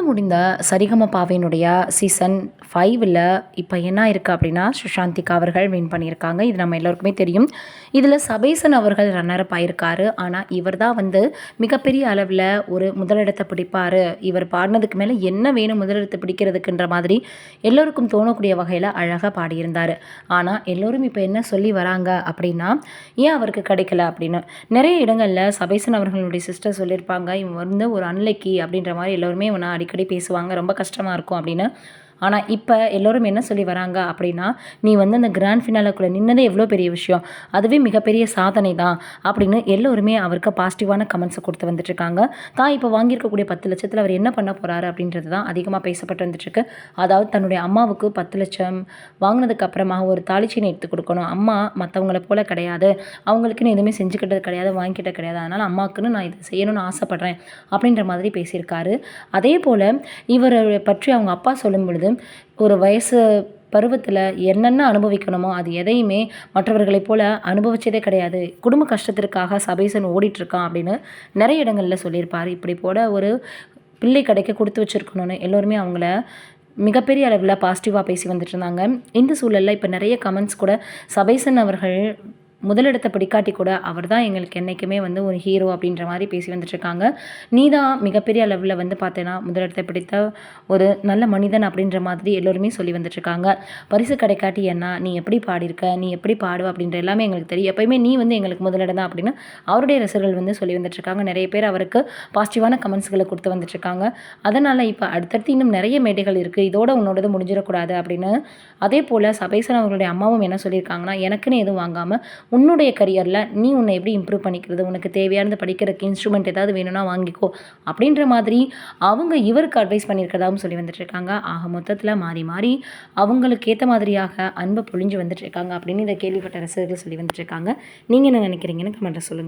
முடிந்த சரிகமபாவினுடைய சீசன் 5ல் இப்போ என்ன இருக்குது அப்படின்னா, சுஷாந்திகா அவர்கள் வின் பண்ணியிருக்காங்க. இது நம்ம எல்லோருக்குமே தெரியும். இதில் சபேசன் அவர்கள் ரன்னரப் ஆயிருக்காரு. ஆனால் இவர் தான் வந்து மிகப்பெரிய அளவில் ஒரு முதலிடத்தை பிடிப்பார், இவர் பாடினதுக்கு மேலே என்ன வேணும் முதலிடத்தை பிடிக்கிறதுக்குன்ற மாதிரி எல்லோருக்கும் தோணக்கூடிய வகையில் அழகாக பாடியிருந்தார். ஆனால் எல்லோரும் இப்போ என்ன சொல்லி வராங்க அப்படின்னா, ஏன் அவருக்கு கிடைக்கல அப்படின்னு. நிறைய இடங்களில் சபேசன் அவர்களுடைய சிஸ்டர் சொல்லியிருப்பாங்க, இவன் வந்து ஒரு அன்லக்கி அப்படின்ற மாதிரி எல்லோருமே இவனை அடிக்கடி பேசுவாங்க, ரொம்ப கஷ்டமாக இருக்கும் அப்படின்னு. ஆனால் இப்போ எல்லோரும் என்ன சொல்லி வராங்க அப்படின்னா, நீ வந்து அந்த கிராண்ட் ஃபினாலக்குள்ளே நின்னதே எவ்வளோ பெரிய விஷயம், அதுவே மிகப்பெரிய சாதனை தான் அப்படின்னு எல்லோருமே அவருக்கு பாசிட்டிவான கமெண்ட்ஸை கொடுத்து வந்துட்டுருக்காங்க. தான் இப்போ வாங்கியிருக்கக்கூடிய 10 லட்சத்தில் அவர் என்ன பண்ண போகிறாரு அப்படின்றது தான் அதிகமாக பேசப்பட்டு வந்துட்டுருக்கு. அதாவது தன்னுடைய அம்மாவுக்கு 10 லட்சம் வாங்கினதுக்கு அப்புறமா ஒரு தாலிச்சீனை எடுத்து கொடுக்கணும். அம்மா மற்றவங்கள போல கிடையாது, அவங்களுக்குன்னு எதுவுமே செஞ்சுக்கிட்டது கிடையாது, வாங்கிக்கிட்டது கிடையாது, அதனால் அம்மாவுக்குன்னு நான் இதை செய்யணும்னு ஆசைப்பட்றேன் அப்படின்ற மாதிரி பேசியிருக்காரு. அதே போல் இவரை பற்றி அவங்க அப்பா சொல்லும் பொழுது, ஒரு வயசு பருவத்தில் என்னென்ன அனுபவிக்கணுமோ அது எதையுமே மற்றவர்களைப் போல அனுபவிச்சதே கிடையாது, குடும்ப கஷ்டத்திற்காக சபேசன் ஓடிட்டுருக்கான் அப்படின்னு நிறைய இடங்களில் சொல்லியிருப்பார். இப்படி போல ஒரு பிள்ளை கிடைக்க கொடுத்து வச்சுருக்கணும்னு எல்லோருமே அவங்கள மிகப்பெரிய அளவில் பாசிட்டிவாக பேசி வந்துட்டு இருந்தாங்க. இந்த சூழலில் இப்போ நிறைய கமெண்ட்ஸ் கூட சபேசன் அவர்கள் முதலிடத்தை பிடிக்காட்டி கூட அவர் தான் எங்களுக்கு என்றைக்குமே வந்து ஒரு ஹீரோ அப்படின்ற மாதிரி பேசி வந்துட்டுருக்காங்க. நீ தான் மிகப்பெரிய அளவில் வந்து பார்த்தேன்னா முதலிடத்தை பிடித்த ஒரு நல்ல மனிதன் அப்படின்ற மாதிரி எல்லோருமே சொல்லி வந்துட்டுருக்காங்க. பரிசு கிடைக்காட்டி என்ன, நீ எப்படி பாடியிருக்க, நீ எப்படி பாடுவ அப்படின்ற எல்லாமே எங்களுக்கு தெரியும், எப்போயுமே நீ வந்து எங்களுக்கு முதலிடம் தான் அப்படின்னு அவருடைய ரசிகர்கள் வந்து சொல்லி வந்துட்டுருக்காங்க. நிறைய பேர் அவருக்கு பாசிட்டிவான கமெண்ட்ஸ்களை கொடுத்து வந்துட்டுருக்காங்க. அதனால் இப்போ அடுத்தடுத்து இன்னும் நிறைய மேடைகள் இருக்குது, இதோட உன்னோடது முடிஞ்சிடக்கூடாது அப்படின்னு. அதே போல் சபேசன் அவர்களுடைய அம்மாவும் என்ன சொல்லியிருக்காங்கன்னா, எனக்குன்னு எதுவும் வாங்காமல் உன்னுடைய கரியரில் நீ உன்னை எப்படி இம்ப்ரூவ் பண்ணிக்கிறது, உனக்கு தேவையானது படிக்கிறதுக்கு இன்ஸ்ட்ருமெண்ட் ஏதாவது வேணும்னா வாங்கிக்கோ அப்படின்ற மாதிரி அவங்க இவருக்கு அட்வைஸ் பண்ணியிருக்கிறதாகவும் சொல்லி வந்துட்டுருக்காங்க. ஆக மொத்தத்தில் மாறி மாறி அவங்களுக்கு ஏற்ற மாதிரியாக அன்பை பொழிஞ்சு வந்துட்டுருக்காங்க அப்படின்னு இதை கேள்விப்பட்ட ரசிகர்கள் சொல்லி வந்துட்டுருக்காங்க. நீங்கள் என்ன நினைக்கிறீங்கன்னு கமெண்ட்டில் சொல்லுங்கள்.